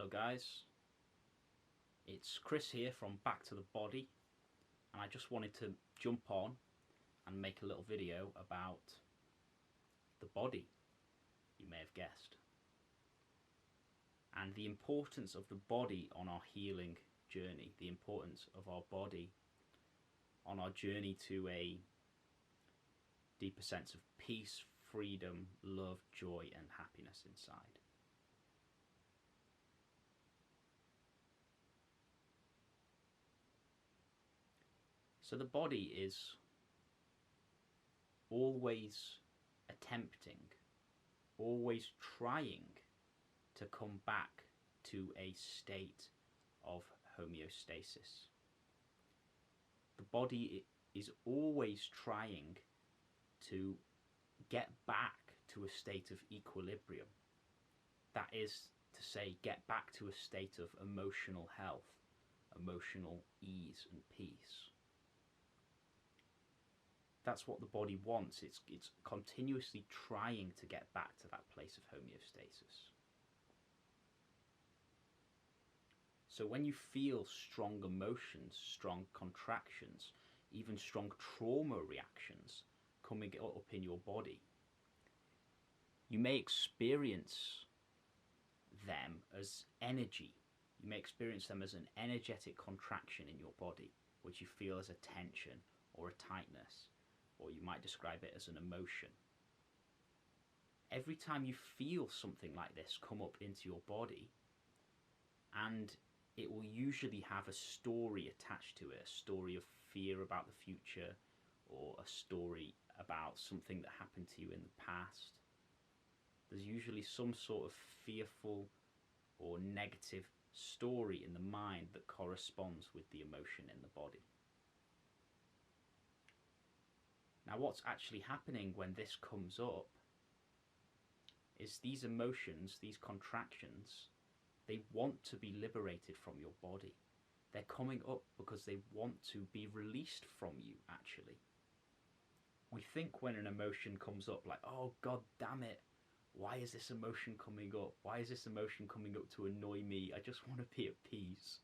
Hello guys, it's Chris here from Back to the Body, and I just wanted to jump on and make a little video about the body, you may have guessed, and the importance of the body on our healing journey, the importance of our body on our journey to a deeper sense of peace, freedom, love, joy and happiness inside. So the body is always attempting, always trying to come back to a state of homeostasis. The body is always trying to get back to a state of equilibrium. That is to say, get back to a state of emotional health, emotional ease and peace. That's what the body wants. It's continuously trying to get back to that place of homeostasis. So when you feel strong emotions, strong contractions, even strong trauma reactions coming up in your body, you may experience them as energy. You may experience them as an energetic contraction in your body, which you feel as a tension or a tightness, or you might describe it as an emotion. Every time you feel something like this come up into your body, and it will usually have a story attached to it, a story of fear about the future, or a story about something that happened to you in the past. There's usually some sort of fearful or negative story in the mind that corresponds with the emotion in the body. Now what's actually happening when this comes up is these emotions, these contractions, they want to be liberated from your body. They're coming up because they want to be released from you, actually. We think when an emotion comes up like, oh god damn it, why is this emotion coming up? Why is this emotion coming up to annoy me? I just want to be at peace.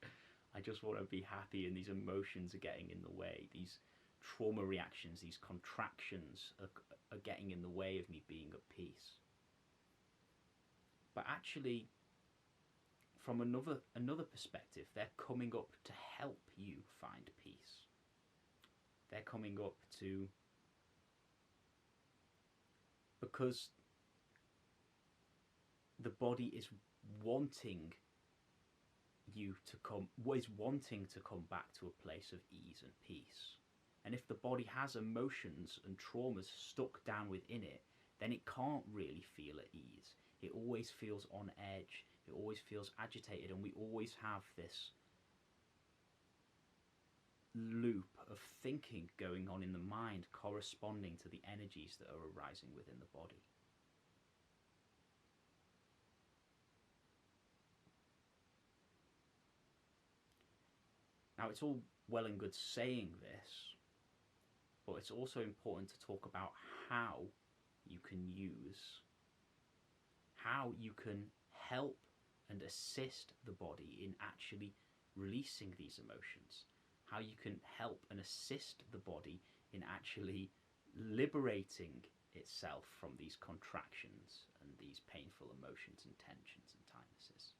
I just want to be happy, and these emotions are getting in the way. These trauma reactions, these contractions are getting in the way of me being at peace. But actually, from another perspective, they're coming up to help you find peace. They're coming up to, because the body is wanting you to come back to a place of ease and peace. And if the body has emotions and traumas stuck down within it, then it can't really feel at ease. It always feels on edge. It always feels agitated, and we always have this loop of thinking going on in the mind corresponding to the energies that are arising within the body. Now, it's all well and good saying this, but it's also important to talk about how you can help and assist the body in actually releasing these emotions, how you can help and assist the body in actually liberating itself from these contractions and these painful emotions and tensions and tightnesses.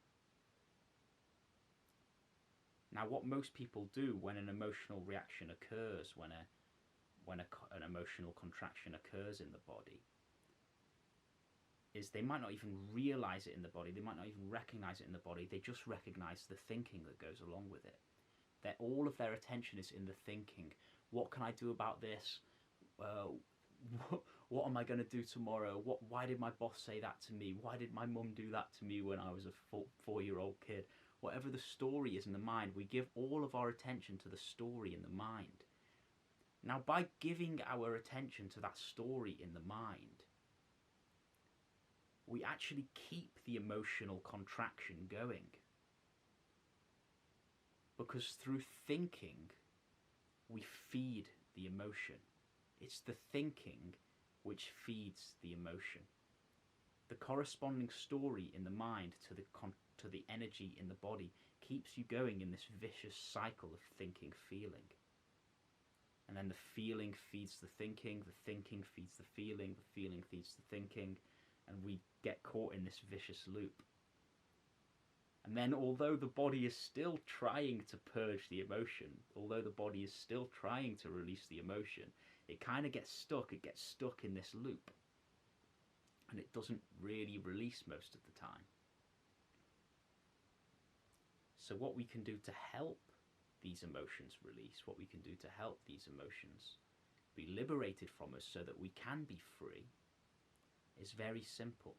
Now, what most people do when an emotional reaction occurs, when an emotional contraction occurs in the body, is they might not even realize it in the body, they might not even recognize it in the body, they just recognize the thinking that goes along with it. All of their attention is in the thinking. What can I do about this? What am I going to do tomorrow? Why did my boss say that to me? Why did my mum do that to me when I was a 4-year-old kid? Whatever the story is in the mind, we give all of our attention to the story in the mind. Now, by giving our attention to that story in the mind, we actually keep the emotional contraction going. Because through thinking, we feed the emotion. It's the thinking which feeds the emotion. The corresponding story in the mind to to the energy in the body keeps you going in this vicious cycle of thinking, feeling. And then the feeling feeds the thinking feeds the feeling feeds the thinking, and we get caught in this vicious loop. And then although the body is still trying to purge the emotion, although the body is still trying to release the emotion, it kind of gets stuck. It gets stuck in this loop. And it doesn't really release most of the time. So what we can do to help these emotions release, what we can do to help these emotions be liberated from us so that we can be free, is very simple.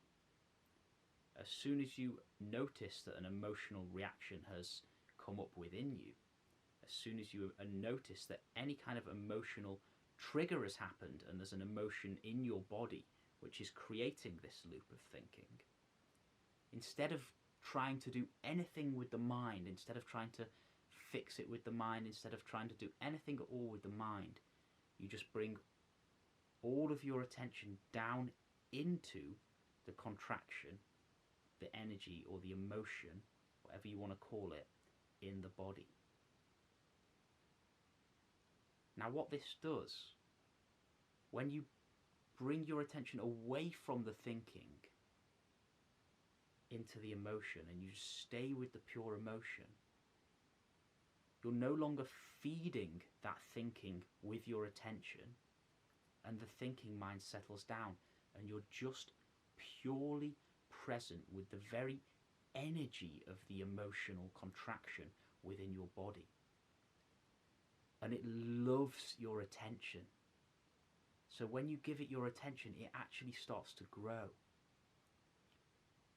As soon as you notice that an emotional reaction has come up within you, as soon as you notice that any kind of emotional trigger has happened and there's an emotion in your body which is creating this loop of thinking, instead of trying to do anything with the mind, instead of trying to fix it with the mind, instead of trying to do anything at all with the mind, you just bring all of your attention down into the contraction, the energy or the emotion, whatever you want to call it, in the body. Now what this does, when you bring your attention away from the thinking into the emotion and you stay with the pure emotion, you're no longer feeding that thinking with your attention, and the thinking mind settles down, and you're just purely present with the very energy of the emotional contraction within your body. And it loves your attention. So when you give it your attention, it actually starts to grow.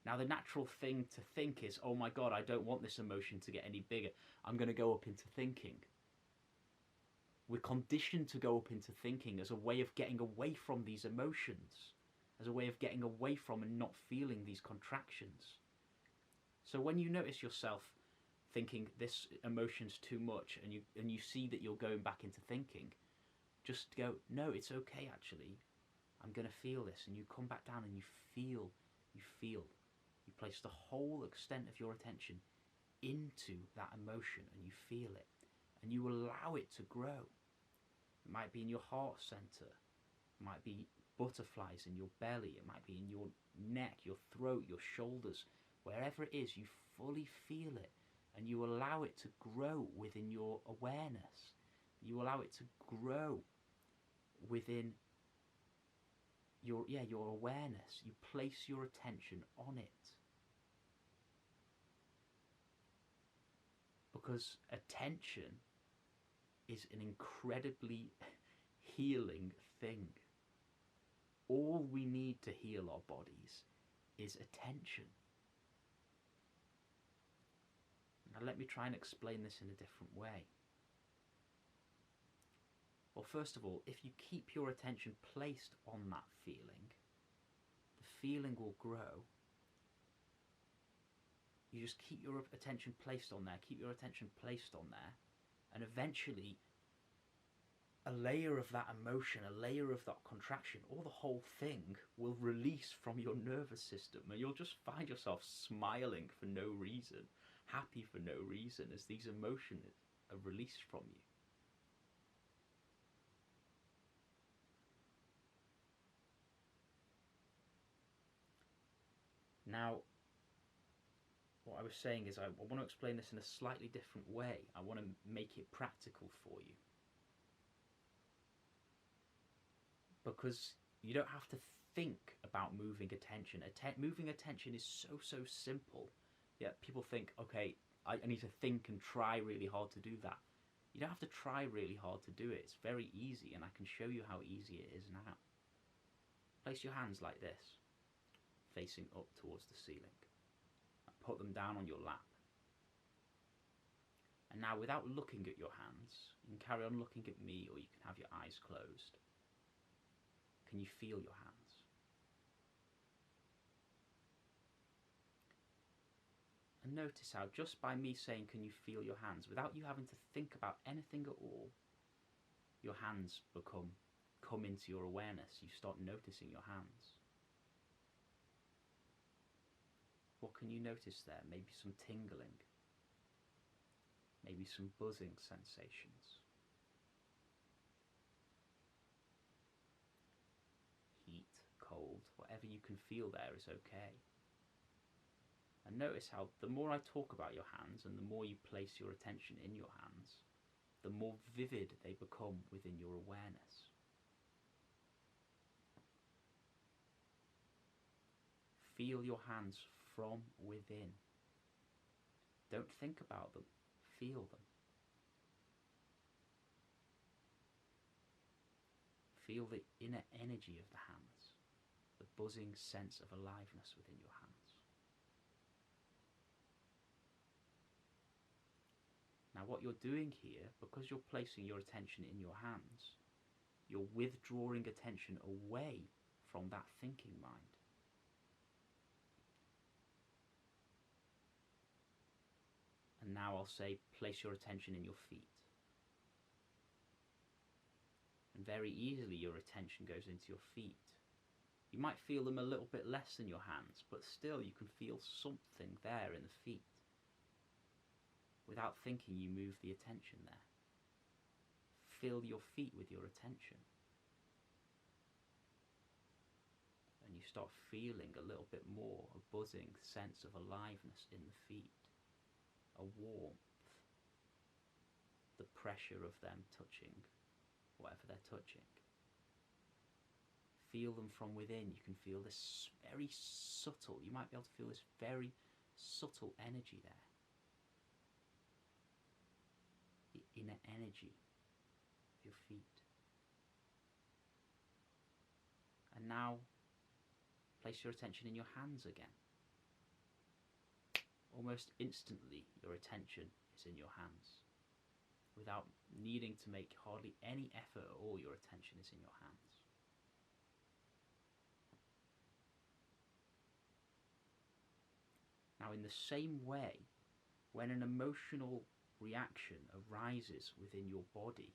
Now the natural thing to think is, oh my God, I don't want this emotion to get any bigger. I'm going to go up into thinking. We're conditioned to go up into thinking as a way of getting away from these emotions, as a way of getting away from and not feeling these contractions. So when you notice yourself thinking this emotion's too much, and you see that you're going back into thinking, just go, no, it's okay actually. I'm going to feel this, and you come back down and you feel. You place the whole extent of your attention into that emotion and you feel it, and you allow it to grow. It might be in your heart center, it might be butterflies in your belly, it might be in your neck, your throat, your shoulders, wherever it is, you fully feel it and you allow it to grow within your awareness. You allow it to grow within your awareness. You place your attention on it. Because attention is an incredibly healing thing. All we need to heal our bodies is attention. Now let me try and explain this in a different way. Well, first of all, if you keep your attention placed on that feeling, the feeling will grow. You just keep your attention placed on there, and eventually a layer of that emotion, a layer of that contraction, or the whole thing will release from your nervous system, and you'll just find yourself smiling for no reason, happy for no reason, as these emotions are released from you. Now, what I was saying is I want to explain this in a slightly different way. I want to make it practical for you. Because you don't have to think about moving attention. Moving attention is so simple. Yet people think, okay, I need to think and try really hard to do that. You don't have to try really hard to do it. It's very easy, and I can show you how easy it is now. Place your hands like this, facing up towards the ceiling. Put them down on your lap. And now, without looking at your hands, you can carry on looking at me, or you can have your eyes closed. Can you feel your hands? And notice how just by me saying, can you feel your hands, without you having to think about anything at all, your hands come into your awareness. You start noticing your hands. what can you notice there? Maybe some tingling, maybe some buzzing sensations. Heat, cold, whatever you can feel there is okay. And notice how the more I talk about your hands and the more you place your attention in your hands, the more vivid they become within your awareness. Feel your hands from within. Don't think about them, feel them. Feel the inner energy of the hands, the buzzing sense of aliveness within your hands. Now what you're doing here, because you're placing your attention in your hands, you're withdrawing attention away from that thinking mind. And now I'll say, place your attention in your feet. And very easily your attention goes into your feet. You might feel them a little bit less than your hands, but still you can feel something there in the feet. Without thinking, you move the attention there. Fill your feet with your attention. And you start feeling a little bit more, a buzzing sense of aliveness in the feet. A warmth, the pressure of them touching whatever they're touching. Feel them from within. You can feel this very subtle, you might be able to feel this very subtle energy there. The inner energy of your feet. And now place your attention in your hands again. Almost instantly, your attention is in your hands. Without needing to make hardly any effort at all, your attention is in your hands. Now, in the same way, when an emotional reaction arises within your body,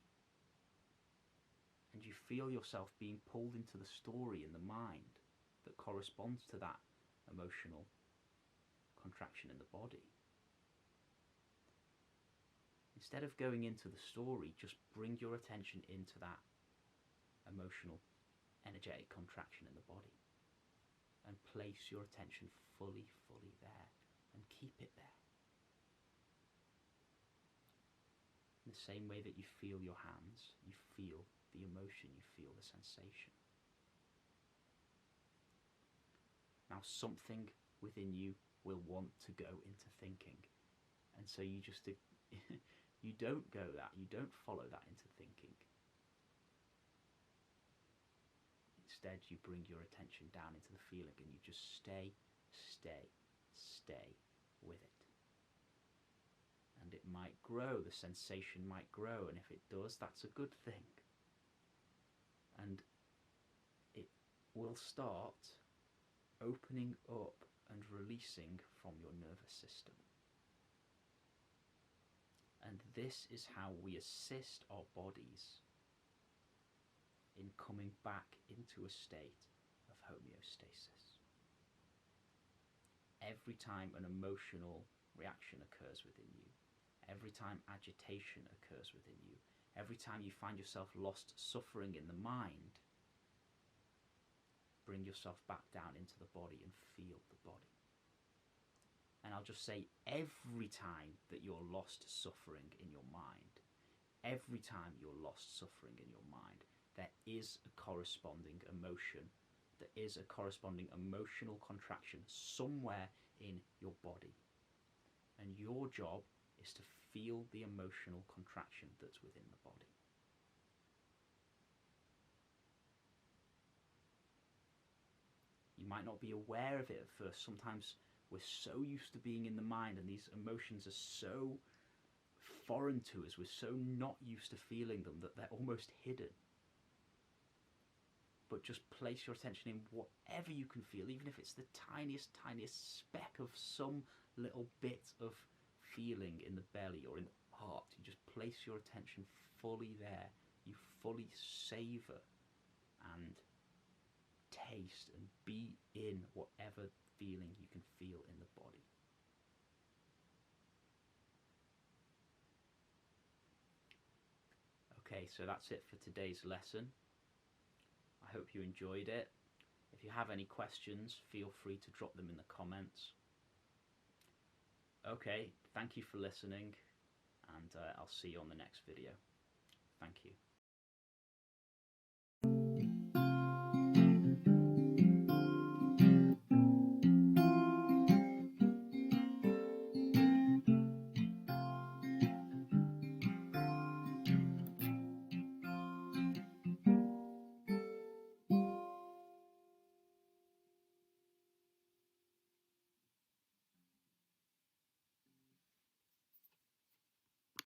and you feel yourself being pulled into the story in the mind that corresponds to that emotional contraction in the body. Instead of going into the story, just bring your attention into that emotional, energetic contraction in the body and place your attention fully there and keep it there. In the same way that you feel your hands, you feel the emotion, you feel the sensation. Now something within you will want to go into thinking, and so you just you don't go that, you don't follow that into thinking. Instead you bring your attention down into the feeling and you just stay with it. And it might grow, the sensation might grow, and if it does, that's a good thing. And it will start opening up and releasing from your nervous system. And this is how we assist our bodies in coming back into a state of homeostasis. Every time an emotional reaction occurs within you, every time agitation occurs within you, every time you find yourself lost suffering in the mind, bring yourself back down into the body and feel the body. And I'll just say, every time that you're lost suffering in your mind, every time you're lost suffering in your mind, there is a corresponding emotion, there is a corresponding emotional contraction somewhere in your body. And your job is to feel the emotional contraction that's within the body. You might not be aware of it at first. Sometimes we're so used to being in the mind and these emotions are so foreign to us, we're so not used to feeling them that they're almost hidden. But just place your attention in whatever you can feel, even if it's the tiniest speck of some little bit of feeling in the belly or in the heart. You just place your attention fully there. You fully savour and taste and be in whatever feeling you can feel in the body. Okay, so that's it for today's lesson. I hope you enjoyed it. If you have any questions, feel free to drop them in the comments. Okay, thank you for listening, and I'll see you on the next video. Thank you.